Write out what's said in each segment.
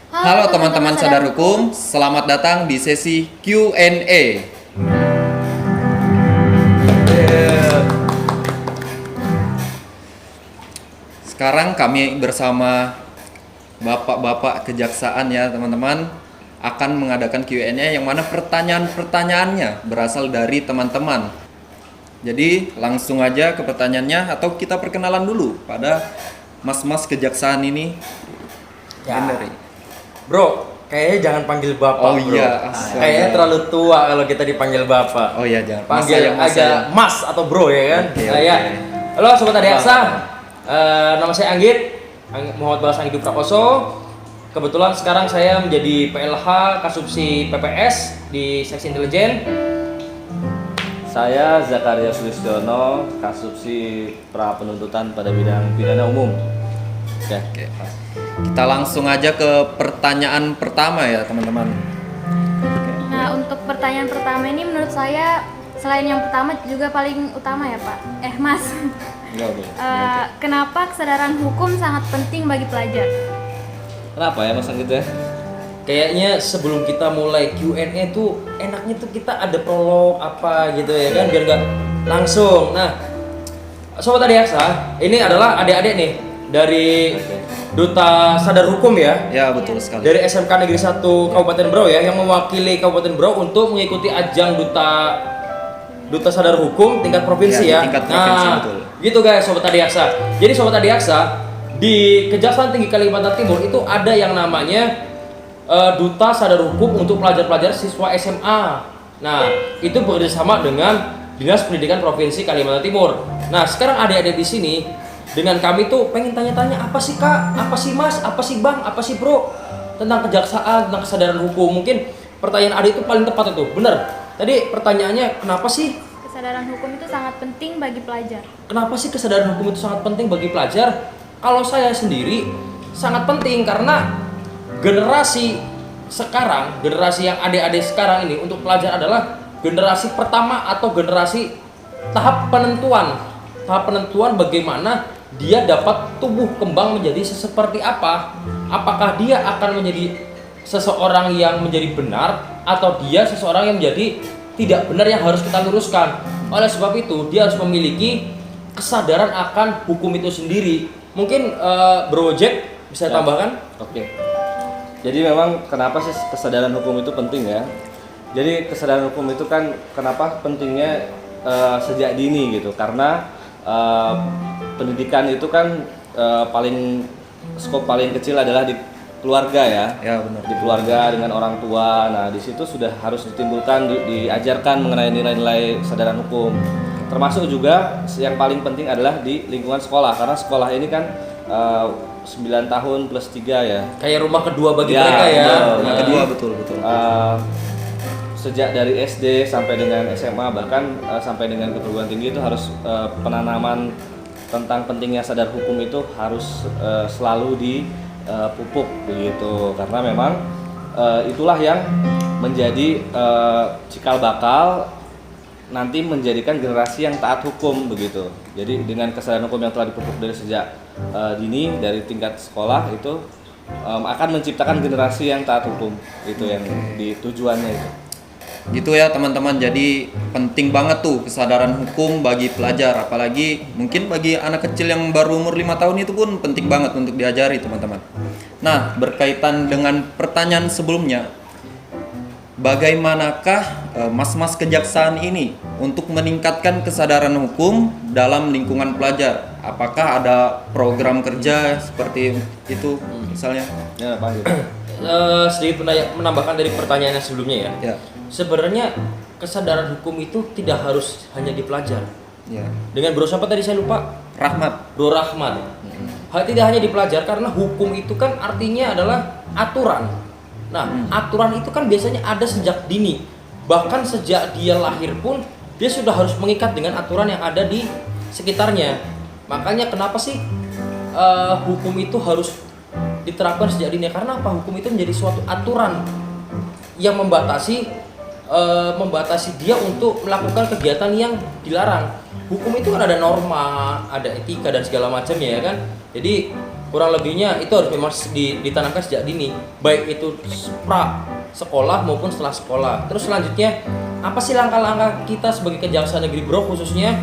Halo teman-teman sadar hukum, selamat datang di sesi Q&A. Sekarang kami bersama bapak-bapak kejaksaan ya teman-teman akan mengadakan Q&A yang mana pertanyaan-pertanyaannya berasal dari teman-teman. Jadi langsung aja ke pertanyaannya atau kita perkenalan dulu pada mas-mas kejaksaan ini. Ya. Dari. Bro, kayaknya jangan panggil bapak, Oh bro. iya, Kayaknya terlalu tua kalau kita dipanggil bapak. Oh iya, jangan. Panggil aja mas atau bro ya kan. Oke, Ya. oke. Halo Sobat Adiaksa, nama saya Anggit, Muhammad Balas Anggidu Prakoso. Kebetulan sekarang saya menjadi PLH Kasubsi PPS di Seksi Intelijen. Saya Zakaria Sulistiono, Kasubsi Pra Penuntutan pada bidang pidana umum. Ya. Oke. Kita langsung aja ke pertanyaan pertama ya teman-teman. Nah, untuk pertanyaan pertama ini menurut saya selain yang pertama juga paling utama ya Pak. Mas, Enggak boleh. kenapa kesadaran hukum sangat penting bagi pelajar? Kenapa ya Mas Anggit ya? Kayaknya sebelum kita mulai Q&A tuh enaknya tuh kita ada prolog apa gitu ya kan biar nggak langsung. Nah, Sobat Adiaksa, ini adalah adik-adik nih dari Duta Sadar Hukum ya. Ya betul sekali. Dari SMK Negeri 1 Kabupaten Berau ya yang mewakili Kabupaten Berau untuk mengikuti ajang Duta Sadar Hukum tingkat provinsi Ya, ya. tingkat provinsi, Nah, betul. gitu guys Sobat Adiaksa. Jadi Sobat Adiaksa di Kejaksaan Tinggi Kalimantan Timur itu ada yang namanya Duta Sadar Hukum untuk pelajar-pelajar siswa SMA. Nah, itu bekerjasama dengan Dinas Pendidikan Provinsi Kalimantan Timur. Nah, sekarang adik-adik di sini dengan kami tuh pengen tanya-tanya apa sih Kak, apa sih Mas, apa sih Bang, apa sih Bro tentang kejaksaan, tentang kesadaran hukum. Mungkin pertanyaan adik itu paling tepat itu, bener. Tadi pertanyaannya kenapa sih? Kesadaran hukum itu sangat penting bagi pelajar. Kenapa sih kesadaran hukum itu sangat penting bagi pelajar? Kalau saya sendiri sangat penting karena generasi sekarang, generasi yang adik-adik sekarang ini untuk pelajar adalah generasi pertama atau generasi tahap penentuan bagaimana dia dapat tumbuh kembang menjadi seperti apa. Apakah dia akan menjadi seseorang yang menjadi benar atau dia seseorang yang menjadi tidak benar yang harus kita luruskan. Oleh sebab itu dia harus memiliki kesadaran akan hukum itu sendiri. Mungkin Bro Jack bisa tambahkan? Oke. Jadi memang kenapa sih kesadaran hukum itu penting ya? Jadi kesadaran hukum itu kan kenapa pentingnya sejak dini gitu? Karena pendidikan itu kan skop paling kecil adalah di keluarga ya. Ya benar. Di keluarga dengan orang tua. Nah, di situ sudah harus ditimbulkan diajarkan mengenai nilai-nilai kesadaran hukum. Termasuk juga yang paling penting adalah di lingkungan sekolah karena sekolah ini kan 9 tahun plus 3 ya. Kayak rumah kedua bagi Ya, mereka ya. betul. Yang Nah, kedua betul. Sejak dari SD sampai dengan SMA bahkan sampai dengan ke perguruan tinggi itu harus penanaman tentang pentingnya sadar hukum itu harus selalu dipupuk begitu karena memang itulah yang menjadi cikal bakal nanti menjadikan generasi yang taat hukum begitu. Jadi dengan kesadaran hukum yang telah dipupuk dari sejak dini dari tingkat sekolah itu akan menciptakan generasi yang taat hukum itu yang tujuannya itu. Gitu ya teman-teman. Jadi penting banget tuh kesadaran hukum bagi pelajar, apalagi mungkin bagi anak kecil yang baru umur 5 tahun itu pun penting banget untuk diajari teman-teman. Nah, berkaitan dengan pertanyaan sebelumnya, bagaimanakah mas-mas kejaksaan ini untuk meningkatkan kesadaran hukum dalam lingkungan pelajar? Apakah ada program kerja seperti itu misalnya? Ya, Pak. sedikit menambahkan dari pertanyaan yang sebelumnya ya. Ya. Sebenarnya kesadaran hukum itu tidak harus hanya di pelajar. Ya. Dengan Bro siapa tadi saya lupa? Rahmat. Bro Rahmat. Hal tidak hanya di pelajar karena hukum itu kan artinya adalah aturan. Nah, aturan itu kan biasanya ada sejak dini. Bahkan sejak dia lahir pun dia sudah harus mengikat dengan aturan yang ada di sekitarnya. Makanya kenapa sih hukum itu harus diterapkan sejak dini? Karena apa? Hukum itu menjadi suatu aturan yang membatasi dia untuk melakukan kegiatan yang dilarang. Hukum itu kan ada norma, ada etika dan segala macamnya ya kan. Jadi kurang lebihnya itu harus memang ditanamkan sejak dini, baik itu pra sekolah maupun setelah sekolah. Terus selanjutnya apa sih langkah-langkah kita sebagai Kejaksaan Negeri Bro khususnya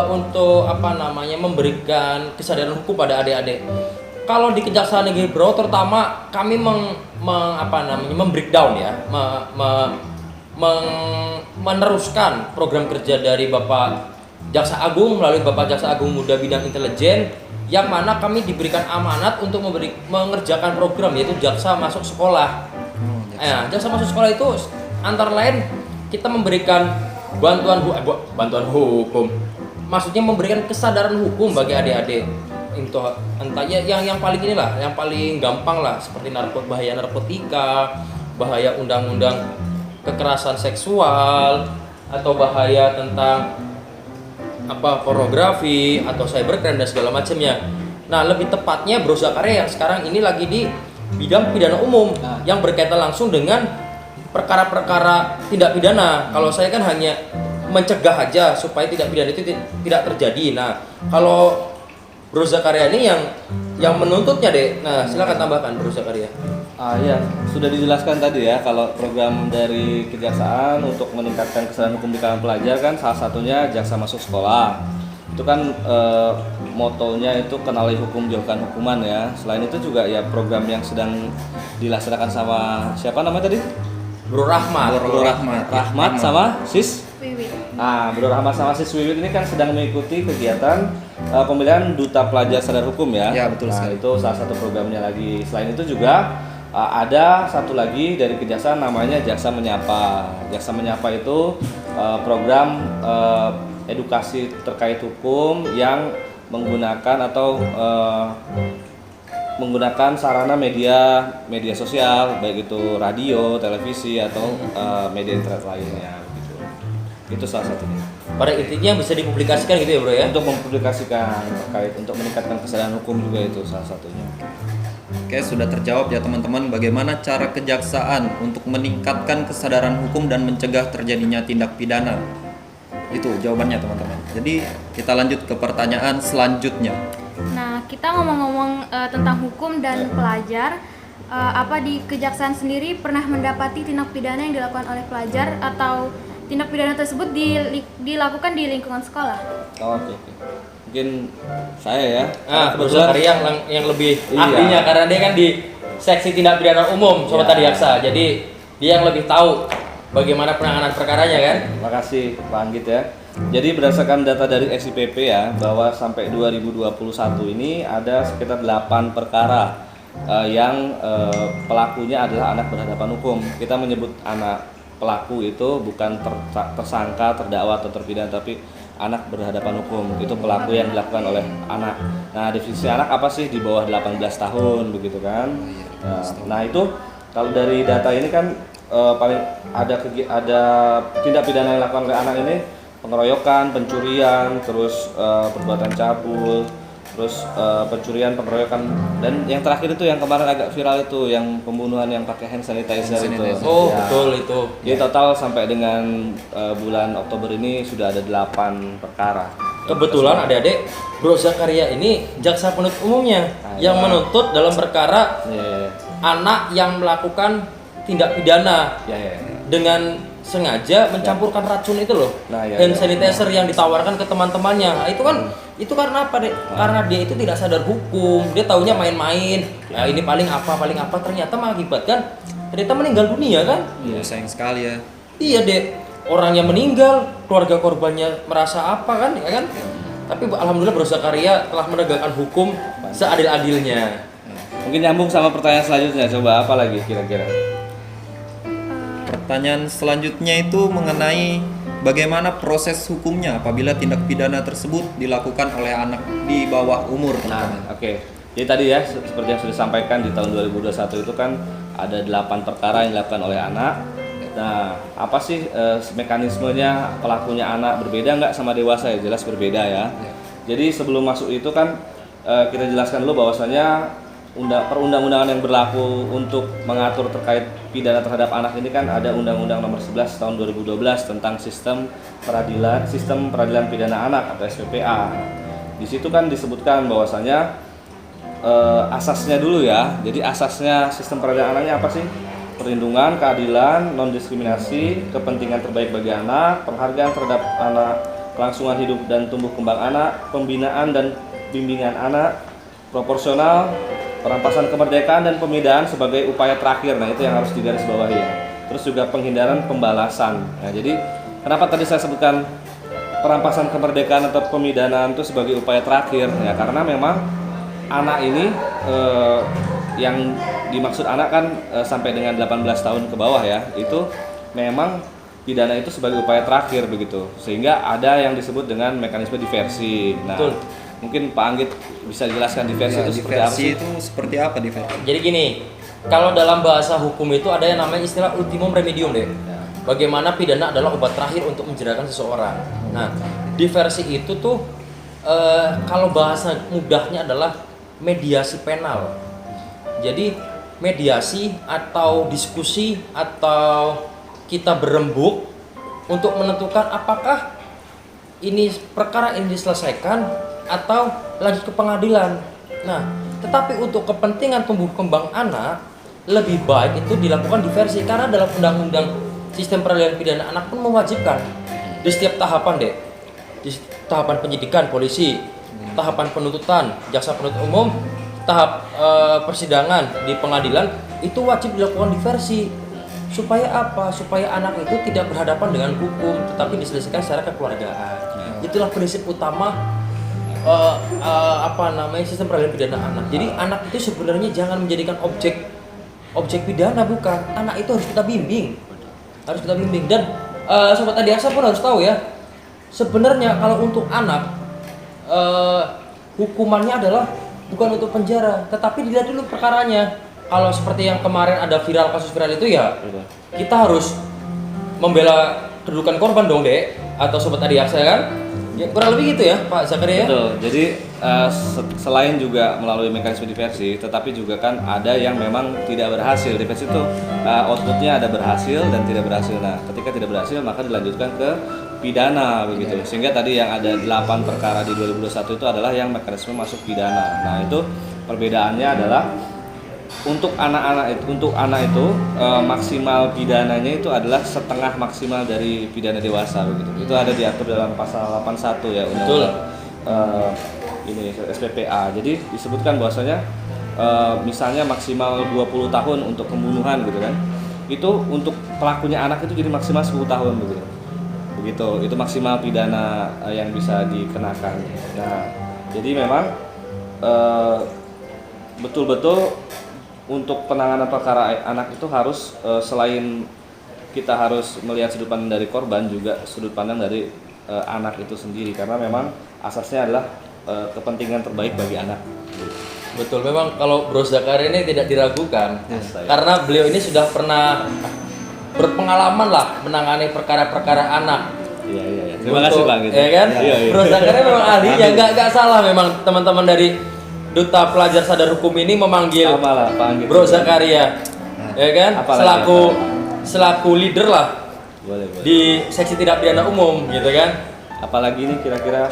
untuk memberikan kesadaran hukum pada adik-adik? Kalau di Kejaksaan Negeri Bro terutama kami membreakdown ya, meneruskan program kerja dari Bapak Jaksa Agung melalui Bapak Jaksa Agung Muda Bidang Intelijen, yang mana kami diberikan amanat untuk mengerjakan program yaitu Jaksa Masuk Sekolah. Jaksa Masuk Sekolah itu antara lain kita memberikan bantuan hukum, maksudnya memberikan kesadaran hukum bagi adik-adik. Entah ya yang paling yang paling gampang lah, seperti bahaya narkotika, bahaya undang-undang kekerasan seksual, atau bahaya tentang pornografi atau cybercrime dan segala macamnya. Nah, lebih tepatnya Bro Zakaria yang sekarang ini lagi di bidang pidana umum yang berkaitan langsung dengan perkara-perkara tindak pidana. Kalau saya kan hanya mencegah aja supaya tindak pidana itu tidak terjadi. Nah, kalau Bro Zakaria ini yang menuntutnya deh. Nah, silakan tambahkan Bro Zakaria. Ya, sudah dijelaskan tadi ya, kalau program dari Kejaksaan untuk meningkatkan kesadaran hukum di kalangan pelajar kan salah satunya Jaksa Masuk Sekolah. Itu kan motonya itu kenali hukum, jauhkan hukuman ya. Selain itu juga ya program yang sedang dilaksanakan sama siapa namanya tadi? Bro Rahmat. Rahmat sama Sis Wiwit. Bro Rahmat sama Sis Wiwit ini kan sedang mengikuti kegiatan pemilihan Duta Pelajar Sadar Hukum ya. Ya, betul sekali. Itu salah satu programnya lagi. Selain itu juga ada satu lagi dari Kejaksaan namanya Jaksa Menyapa. Jaksa Menyapa itu program edukasi terkait hukum yang menggunakan menggunakan sarana media sosial, baik itu radio, televisi atau media internet lainnya gitu. Itu salah satunya. Pada intinya bisa dipublikasikan gitu ya Bro ya? Untuk mempublikasikan terkait untuk meningkatkan kesadaran hukum juga itu salah satunya. Oke, sudah terjawab ya teman-teman, bagaimana cara kejaksaan untuk meningkatkan kesadaran hukum dan mencegah terjadinya tindak pidana. Itu jawabannya teman-teman. Jadi kita lanjut ke pertanyaan selanjutnya. Nah, kita ngomong-ngomong tentang hukum dan pelajar, apa di Kejaksaan sendiri pernah mendapati tindak pidana yang dilakukan oleh pelajar atau tindak pidana tersebut dilakukan di lingkungan sekolah? Oke. Mungkin saya ya. Bro Zakaria yang lebih ahlinya karena dia kan di seksi tindak pidana umum Sobat Adiaksa. Jadi dia yang lebih tahu bagaimana penanganan perkaranya kan. Makasih Pak Anggit ya. Jadi berdasarkan data dari SIPP ya, bahwa sampai 2021 ini ada sekitar 8 perkara yang pelakunya adalah anak berhadapan hukum. Kita menyebut anak pelaku itu bukan tersangka, terdakwa atau terpidana, tapi anak berhadapan hukum. Itu pelaku yang dilakukan oleh anak. Nah, definisi anak apa sih? Di bawah 18 tahun begitu kan. Nah, itu kalau dari data ini kan paling ada tindak pidana yang dilakukan oleh anak ini pengeroyokan, pencurian, terus perbuatan cabul, terus pencurian, pengeroyokan, dan yang terakhir itu yang kemarin agak viral itu yang pembunuhan yang pakai hand sanitizer itu. Oh ya. Betul itu. Jadi total sampai dengan bulan Oktober ini sudah ada 8 perkara. Kebetulan adik-adik Bro Zakaria ini jaksa penuntut umumnya yang menuntut dalam perkara anak yang melakukan tindak pidana dengan sengaja mencampurkan racun itu loh, hand sanitizer yang ditawarkan ke teman-temannya. Nah, itu karena apa deh? Karena dia itu tidak sadar hukum, dia taunya main-main. Ya ini paling apa ternyata mengakibatkan ternyata meninggal dunia kan? Iya, sayang sekali ya. Iya deh, orang yang meninggal, keluarga korbannya merasa apa kan, ya kan? Tapi alhamdulillah Bro Zakaria telah menegakkan hukum seadil-adilnya. Mungkin nyambung sama pertanyaan selanjutnya, coba apa lagi kira-kira? Pertanyaan selanjutnya itu mengenai bagaimana proses hukumnya apabila tindak pidana tersebut dilakukan oleh anak di bawah umur. Oke. Jadi tadi ya seperti yang sudah disampaikan di tahun 2021 itu kan ada 8 perkara yang dilakukan oleh anak. Nah, apa sih mekanismenya pelakunya anak berbeda nggak sama dewasa ya? Jelas berbeda ya. Jadi sebelum masuk itu kan kita jelaskan dulu bahwasanya perundang-undangan yang berlaku untuk mengatur terkait pidana terhadap anak ini kan ada Undang-Undang Nomor 11 Tahun 2012 tentang Sistem Peradilan Pidana Anak atau SPPA. Di situ kan disebutkan bahwasanya asasnya dulu ya. Jadi asasnya sistem peradilan anaknya apa sih? Perlindungan, keadilan, non-diskriminasi, kepentingan terbaik bagi anak, penghargaan terhadap anak, kelangsungan hidup dan tumbuh kembang anak, pembinaan dan bimbingan anak, proporsional, perampasan kemerdekaan dan pemidaan sebagai upaya terakhir. Nah, itu yang harus digarisbawahi ya. Terus juga penghindaran pembalasan. Nah, jadi kenapa tadi saya sebutkan perampasan kemerdekaan atau pemidanaan itu sebagai upaya terakhir? Ya, karena memang anak ini yang dimaksud anak kan sampai dengan 18 tahun ke bawah ya, itu memang pidana itu sebagai upaya terakhir begitu, sehingga ada yang disebut dengan mekanisme diversi. Nah, Betul. mungkin Pak Anggit bisa jelaskan diversi itu seperti apa diversi sih? itu seperti apa diversi? Jadi gini, kalau dalam bahasa hukum itu ada yang namanya istilah ultimum remedium deh. Bagaimana pidana adalah obat terakhir untuk menjerakan seseorang. Nah, diversi itu tuh kalau bahasa mudahnya adalah mediasi penal. Jadi mediasi atau diskusi atau kita berembuk untuk menentukan apakah ini perkara ini diselesaikan atau lanjut ke pengadilan. Nah, tetapi untuk kepentingan tumbuh kembang anak lebih baik itu dilakukan diversi, karena dalam undang-undang sistem peradilan pidana anak pun mewajibkan di setiap tahapan deh, di tahapan penyidikan polisi, tahapan penuntutan jaksa penuntut umum, tahap persidangan di pengadilan itu wajib dilakukan diversi. Supaya apa? Supaya anak itu tidak berhadapan dengan hukum, tetapi diselesaikan secara kekeluargaan. Itulah prinsip utama sistem peradilan pidana anak. Jadi anak itu sebenarnya jangan menjadikan objek pidana, bukan. Anak itu harus kita bimbing, dan sobat Adiaksa pun harus tahu ya. Sebenarnya kalau untuk anak hukumannya adalah bukan untuk penjara, tetapi dilihat dulu perkaranya. Kalau seperti yang kemarin ada kasus viral itu ya, kita harus membela kedudukan korban dong, Dek, atau sobat Adiaksa kan? Ya, kurang lebih gitu ya, Pak Zakaria. Betul. Jadi selain juga melalui mekanisme diversi, tetapi juga kan ada yang memang tidak berhasil. Diversi itu outputnya ada berhasil dan tidak berhasil. Nah, ketika tidak berhasil maka dilanjutkan ke pidana begitu. Sehingga tadi yang ada 8 perkara di 2021 itu adalah yang mekanisme masuk pidana. Nah, itu perbedaannya adalah untuk anak itu maksimal pidananya itu adalah setengah maksimal dari pidana dewasa begitu. Itu ada diatur dalam pasal 81 ya undang-undang ini SPPA. Jadi disebutkan bahwasanya misalnya maksimal 20 tahun untuk pembunuhan gitu kan. Itu untuk pelakunya anak itu jadi maksimal 10 tahun begitu. Begitu. Itu maksimal pidana yang bisa dikenakan. Nah, jadi memang betul-betul untuk penanganan perkara anak itu harus selain kita harus melihat sudut pandang dari korban, juga sudut pandang dari anak itu sendiri, karena memang asasnya adalah kepentingan terbaik bagi anak. Betul, memang kalau Bro Zakaria ini tidak diragukan, karena beliau ini sudah pernah berpengalaman lah menangani perkara-perkara anak. Iya. Terima kasih Pak. Gitu. Ya kan? Iya. Bro Zakaria memang ahlinya, nggak salah memang teman-teman dari Duta Pelajar Sadar Hukum ini memanggil Lah, Pak Anggit. Bro Zakaria, ya kan? Apalagi Selaku leader lah boleh. di seksi tindak pidana umum, gitu kan? Apalagi ini kira-kira